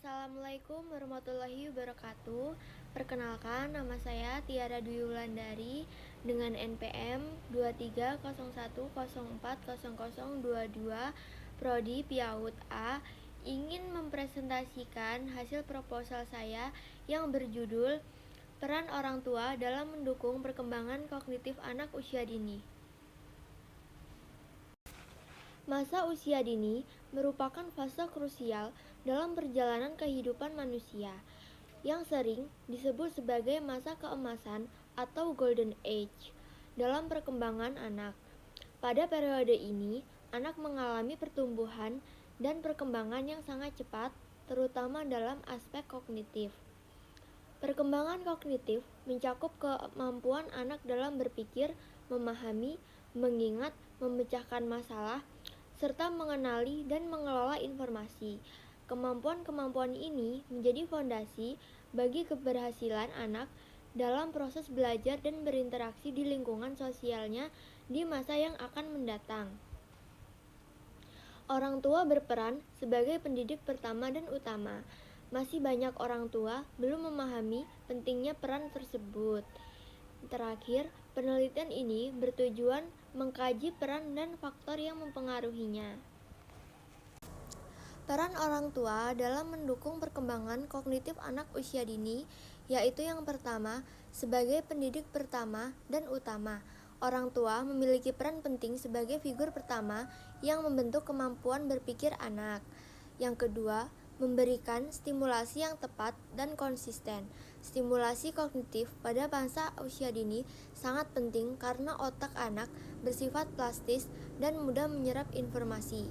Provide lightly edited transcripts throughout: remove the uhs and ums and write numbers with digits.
Assalamualaikum warahmatullahi wabarakatuh. Perkenalkan, nama saya Tiara Dwi Wulandari dengan NPM 2301040022 Prodi Piaut A, ingin mempresentasikan hasil proposal saya yang berjudul Peran Orang Tua dalam Mendukung Perkembangan Kognitif Anak Usia Dini. Masa usia dini merupakan fase krusial dalam perjalanan kehidupan manusia, yang sering disebut sebagai masa keemasan atau golden age dalam perkembangan anak. Pada periode ini, anak mengalami pertumbuhan dan perkembangan yang sangat cepat, terutama dalam aspek kognitif. Perkembangan kognitif mencakup kemampuan anak dalam berpikir, memahami, mengingat, memecahkan masalah, serta mengenali dan mengelola informasi. Kemampuan-kemampuan ini menjadi fondasi bagi keberhasilan anak dalam proses belajar dan berinteraksi di lingkungan sosialnya di masa yang akan mendatang. Orang tua berperan sebagai pendidik pertama dan utama. Masih banyak orang tua belum memahami pentingnya peran tersebut. Terakhir, penelitian ini bertujuan mengkaji peran dan faktor yang mempengaruhinya. Peran orang tua dalam mendukung perkembangan kognitif anak usia dini, yaitu yang pertama, sebagai pendidik pertama dan utama. Orang tua memiliki peran penting sebagai figur pertama yang membentuk kemampuan berpikir anak. Yang kedua, memberikan stimulasi yang tepat dan konsisten. Stimulasi kognitif pada masa usia dini sangat penting karena otak anak bersifat plastis dan mudah menyerap informasi.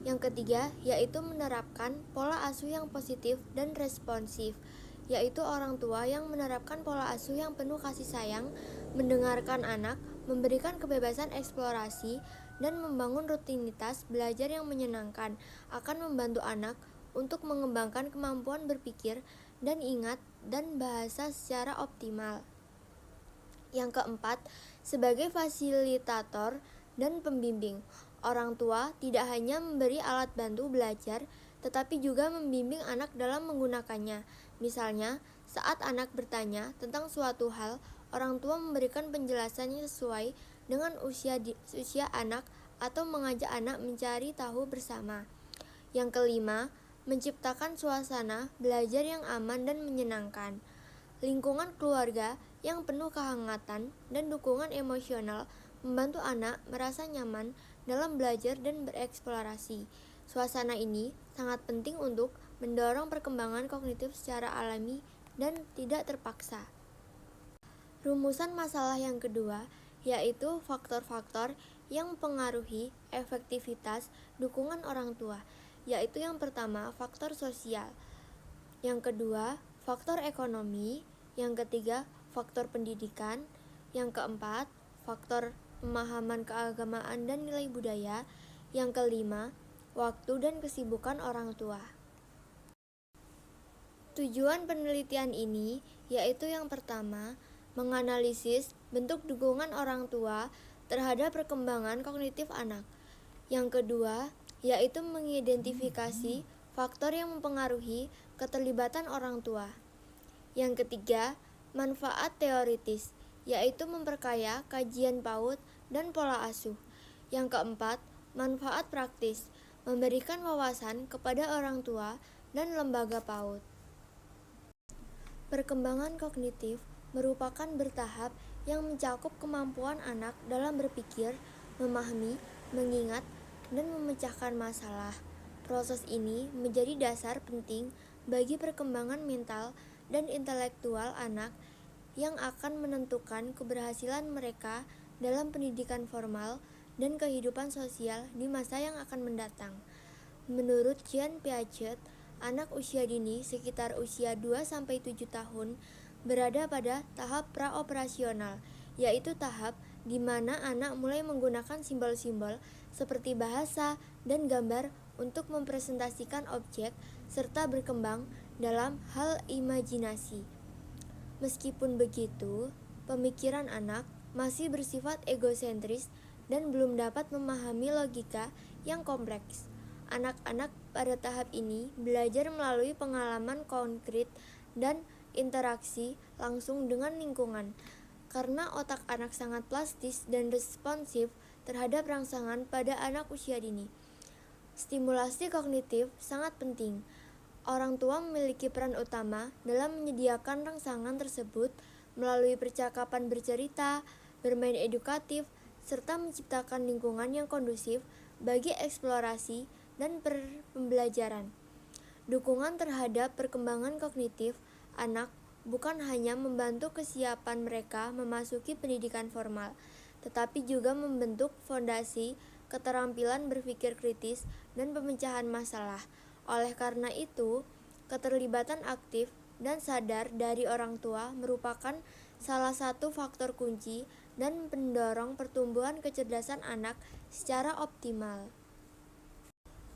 Yang ketiga, yaitu menerapkan pola asuh yang positif dan responsif, yaitu orang tua yang menerapkan pola asuh yang penuh kasih sayang, mendengarkan anak, memberikan kebebasan eksplorasi, dan membangun rutinitas belajar yang menyenangkan akan membantu anak untuk mengembangkan kemampuan berpikir dan ingat dan bahasa secara optimal. Yang keempat, sebagai fasilitator dan pembimbing, orang tua tidak hanya memberi alat bantu belajar, tetapi juga membimbing anak dalam menggunakannya. Misalnya, saat anak bertanya tentang suatu hal, orang tua memberikan penjelasannya sesuai dengan usia anak atau mengajak anak mencari tahu bersama. Yang kelima, menciptakan suasana belajar yang aman dan menyenangkan. Lingkungan keluarga yang penuh kehangatan dan dukungan emosional membantu anak merasa nyaman dalam belajar dan bereksplorasi. Suasana ini sangat penting untuk mendorong perkembangan kognitif secara alami dan tidak terpaksa. Rumusan masalah yang kedua yaitu faktor-faktor yang mempengaruhi efektivitas dukungan orang tua, yaitu yang pertama faktor sosial, yang kedua faktor ekonomi, yang ketiga faktor pendidikan, yang keempat faktor pemahaman keagamaan dan nilai budaya, yang kelima waktu dan kesibukan orang tua. Tujuan penelitian ini yaitu yang pertama, menganalisis bentuk dukungan orang tua terhadap perkembangan kognitif anak. Yang kedua, yaitu mengidentifikasi faktor yang mempengaruhi keterlibatan orang tua. Yang ketiga, manfaat teoritis, yaitu memperkaya kajian PAUD dan pola asuh. Yang keempat, manfaat praktis, memberikan wawasan kepada orang tua dan lembaga PAUD. Perkembangan kognitif merupakan bertahap yang mencakup kemampuan anak dalam berpikir, memahami, mengingat, dan memecahkan masalah. Proses ini menjadi dasar penting bagi perkembangan mental dan intelektual anak yang akan menentukan keberhasilan mereka dalam pendidikan formal dan kehidupan sosial di masa yang akan mendatang. Menurut Jean Piaget, anak usia dini sekitar usia 2-7 tahun berada pada tahap praoperasional, yaitu tahap di mana anak mulai menggunakan simbol-simbol seperti bahasa dan gambar untuk mempresentasikan objek serta berkembang dalam hal imajinasi. Meskipun begitu, pemikiran anak masih bersifat egosentris dan belum dapat memahami logika yang kompleks. Anak-anak pada tahap ini belajar melalui pengalaman konkret dan interaksi langsung dengan lingkungan. Karena otak anak sangat plastis dan responsif terhadap rangsangan pada anak usia dini, stimulasi kognitif sangat penting. Orang tua memiliki peran utama dalam menyediakan rangsangan tersebut melalui percakapan bercerita, bermain edukatif, serta menciptakan lingkungan yang kondusif bagi eksplorasi dan pembelajaran. Dukungan terhadap perkembangan kognitif anak bukan hanya membantu kesiapan mereka memasuki pendidikan formal, tetapi juga membentuk fondasi keterampilan berpikir kritis dan pemecahan masalah. Oleh karena itu, keterlibatan aktif dan sadar dari orang tua merupakan salah satu faktor kunci dan pendorong pertumbuhan kecerdasan anak secara optimal.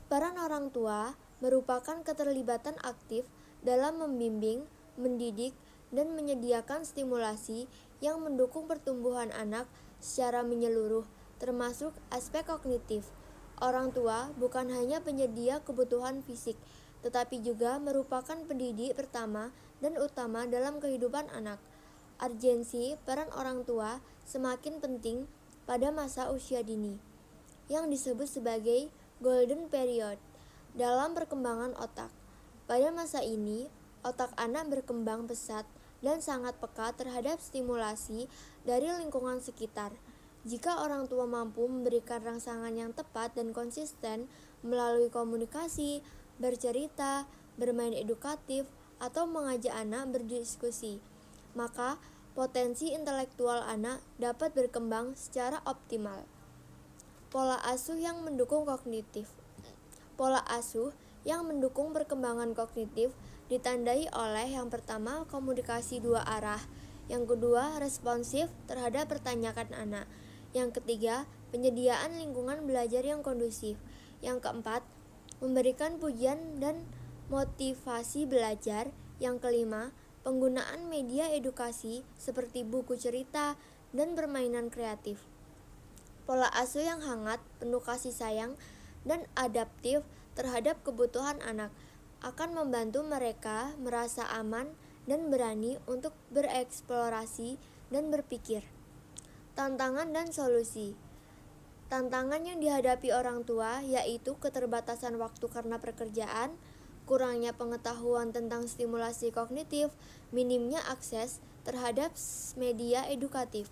Peran orang tua merupakan keterlibatan aktif dalam membimbing, mendidik, dan menyediakan stimulasi yang mendukung pertumbuhan anak secara menyeluruh, termasuk aspek kognitif. Orang tua bukan hanya penyedia kebutuhan fisik, tetapi juga merupakan pendidik pertama dan utama dalam kehidupan anak. Urgensi peran orang tua semakin penting pada masa usia dini, yang disebut sebagai golden period dalam perkembangan otak. Pada masa ini, otak anak berkembang pesat dan sangat peka terhadap stimulasi dari lingkungan sekitar. Jika orang tua mampu memberikan rangsangan yang tepat dan konsisten melalui komunikasi, bercerita, bermain edukatif, atau mengajak anak berdiskusi, maka potensi intelektual anak dapat berkembang secara optimal. Pola asuh yang mendukung kognitif. Pola asuh yang mendukung perkembangan kognitif ditandai oleh yang pertama komunikasi dua arah, yang kedua responsif terhadap pertanyaan anak, yang ketiga penyediaan lingkungan belajar yang kondusif, yang keempat memberikan pujian dan motivasi belajar, yang kelima penggunaan media edukasi seperti buku cerita dan permainan kreatif. Pola asuh yang hangat, penuh kasih sayang, dan adaptif terhadap kebutuhan anak akan membantu mereka merasa aman dan berani untuk bereksplorasi dan berpikir. Tantangan dan solusi. Tantangan yang dihadapi orang tua yaitu keterbatasan waktu karena pekerjaan, kurangnya pengetahuan tentang stimulasi kognitif, minimnya akses terhadap media edukatif.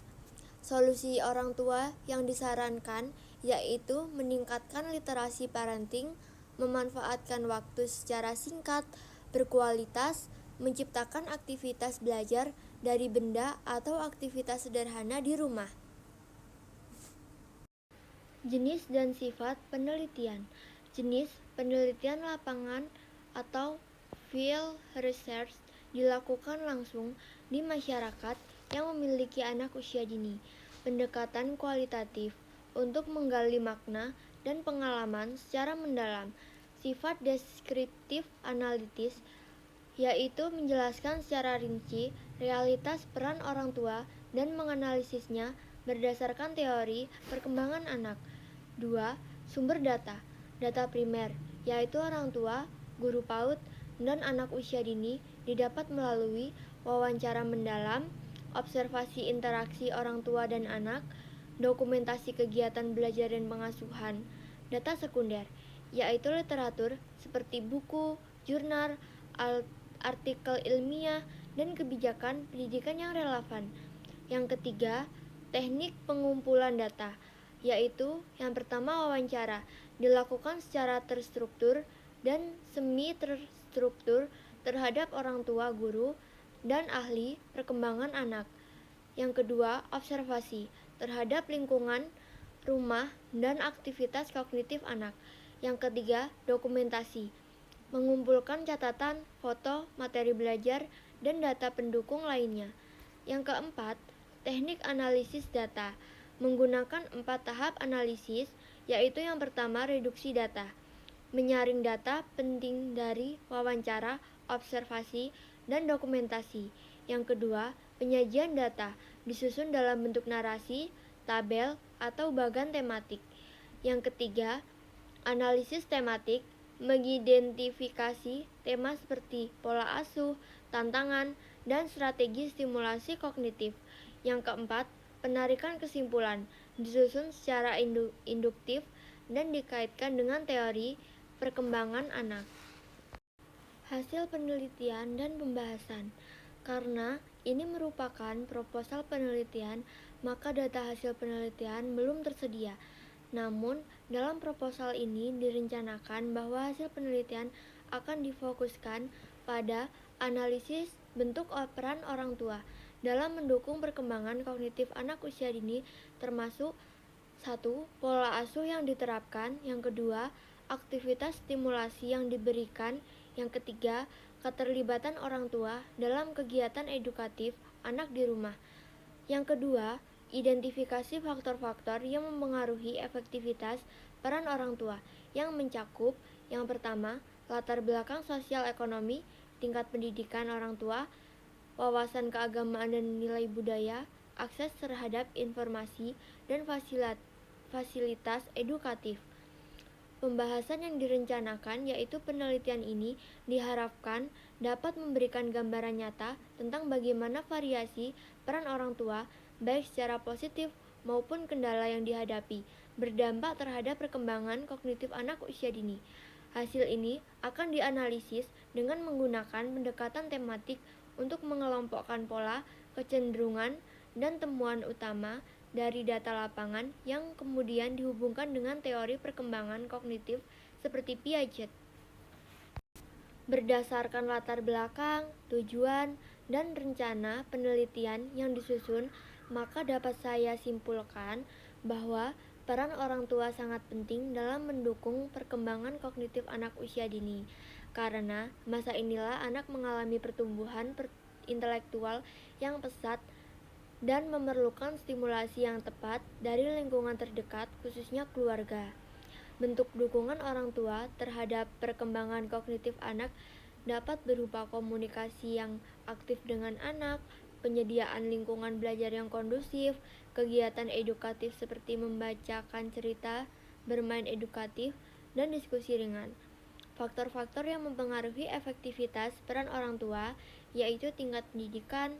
Solusi orang tua yang disarankan yaitu meningkatkan literasi parenting, memanfaatkan waktu secara singkat, berkualitas, menciptakan aktivitas belajar dari benda atau aktivitas sederhana di rumah. Jenis dan sifat penelitian. Jenis penelitian lapangan atau field research dilakukan langsung di masyarakat yang memiliki anak usia dini. Pendekatan kualitatif untuk menggali makna dan pengalaman secara mendalam. Sifat deskriptif analitis yaitu menjelaskan secara rinci realitas peran orang tua dan menganalisisnya berdasarkan teori perkembangan anak. 2. Sumber data. Data primer, yaitu orang tua, guru PAUD, dan anak usia dini didapat melalui wawancara mendalam, observasi interaksi orang tua dan anak, dokumentasi kegiatan belajar dan pengasuhan. Data sekunder, yaitu literatur seperti buku, jurnal, artikel ilmiah, dan kebijakan pendidikan yang relevan. Yang ketiga, teknik pengumpulan data, yaitu yang pertama wawancara, dilakukan secara terstruktur dan semi-terstruktur terhadap orang tua, guru, dan ahli perkembangan anak. Yang kedua, observasi terhadap lingkungan, rumah, dan aktivitas kognitif anak. Yang ketiga, dokumentasi, mengumpulkan catatan, foto, materi belajar, dan data pendukung lainnya. Yang keempat, teknik analisis data, menggunakan 4 tahap analisis, yaitu yang pertama reduksi data, menyaring data penting dari wawancara, observasi, dan dokumentasi. Yang kedua, penyajian data, disusun dalam bentuk narasi, tabel, atau bagan tematik. Yang ketiga, Analisis tematik mengidentifikasi tema seperti pola asuh, tantangan, dan strategi stimulasi kognitif. Yang keempat, penarikan kesimpulan disusun secara induktif dan dikaitkan dengan teori perkembangan anak. Hasil penelitian dan pembahasan. Karena ini merupakan proposal penelitian, maka data hasil penelitian belum tersedia. Namun, dalam proposal ini direncanakan bahwa hasil penelitian akan difokuskan pada analisis bentuk peran orang tua dalam mendukung perkembangan kognitif anak usia dini, termasuk 1. Pola asuh yang diterapkan. Yang kedua, aktivitas stimulasi yang diberikan. Yang ketiga, keterlibatan orang tua dalam kegiatan edukatif anak di rumah. Yang kedua, identifikasi faktor-faktor yang mempengaruhi efektivitas peran orang tua yang mencakup yang pertama, latar belakang sosial ekonomi, tingkat pendidikan orang tua, wawasan keagamaan dan nilai budaya, akses terhadap informasi, dan fasilitas edukatif. Pembahasan yang direncanakan yaitu penelitian ini diharapkan dapat memberikan gambaran nyata tentang bagaimana variasi peran orang tua, baik secara positif maupun kendala yang dihadapi, berdampak terhadap perkembangan kognitif anak usia dini. Hasil ini akan dianalisis dengan menggunakan pendekatan tematik untuk mengelompokkan pola, kecenderungan, dan temuan utama dari data lapangan yang kemudian dihubungkan dengan teori perkembangan kognitif seperti Piaget. Berdasarkan latar belakang, tujuan, dan rencana penelitian yang disusun, maka dapat saya simpulkan bahwa peran orang tua sangat penting dalam mendukung perkembangan kognitif anak usia dini. Karena masa inilah anak mengalami pertumbuhan intelektual yang pesat dan memerlukan stimulasi yang tepat dari lingkungan terdekat, khususnya keluarga. Bentuk dukungan orang tua terhadap perkembangan kognitif anak dapat berupa komunikasi yang aktif dengan anak, penyediaan lingkungan belajar yang kondusif, kegiatan edukatif seperti membacakan cerita, bermain edukatif, dan diskusi ringan. Faktor-faktor yang mempengaruhi efektivitas peran orang tua yaitu tingkat pendidikan,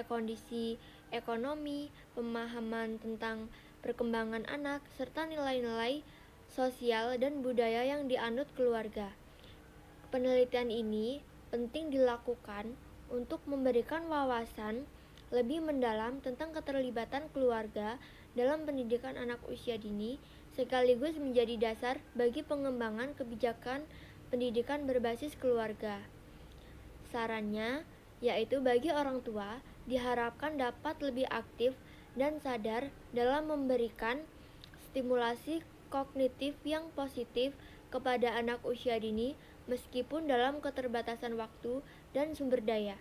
kondisi ekonomi, pemahaman tentang perkembangan anak, serta nilai-nilai sosial dan budaya yang dianut keluarga. Penelitian ini penting dilakukan untuk memberikan wawasan lebih mendalam tentang keterlibatan keluarga dalam pendidikan anak usia dini, sekaligus menjadi dasar bagi pengembangan kebijakan pendidikan berbasis keluarga. Sarannya, yaitu bagi orang tua, diharapkan dapat lebih aktif dan sadar dalam memberikan stimulasi kognitif yang positif kepada anak usia dini meskipun dalam keterbatasan waktu dan sumber daya.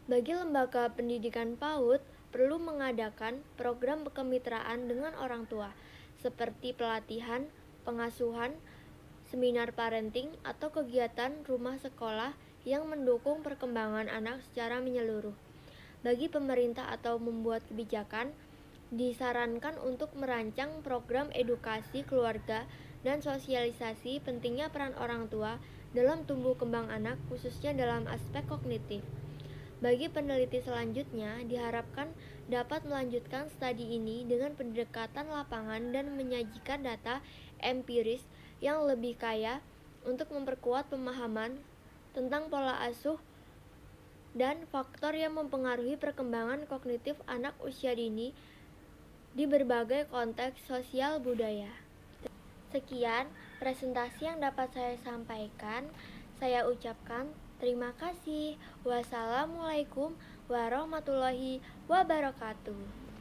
Bagi lembaga pendidikan PAUD, perlu mengadakan program kemitraan dengan orang tua, seperti pelatihan, pengasuhan, seminar parenting, atau kegiatan rumah sekolah yang mendukung perkembangan anak secara menyeluruh. Bagi pemerintah atau membuat kebijakan, disarankan untuk merancang program edukasi keluarga dan sosialisasi pentingnya peran orang tua dalam tumbuh kembang anak, khususnya dalam aspek kognitif. Bagi peneliti selanjutnya, diharapkan dapat melanjutkan studi ini dengan pendekatan lapangan dan menyajikan data empiris yang lebih kaya untuk memperkuat pemahaman tentang pola asuh dan faktor yang mempengaruhi perkembangan kognitif anak usia dini di berbagai konteks sosial budaya. Sekian presentasi yang dapat saya sampaikan. Saya ucapkan terima kasih. Wassalamualaikum warahmatullahi wabarakatuh.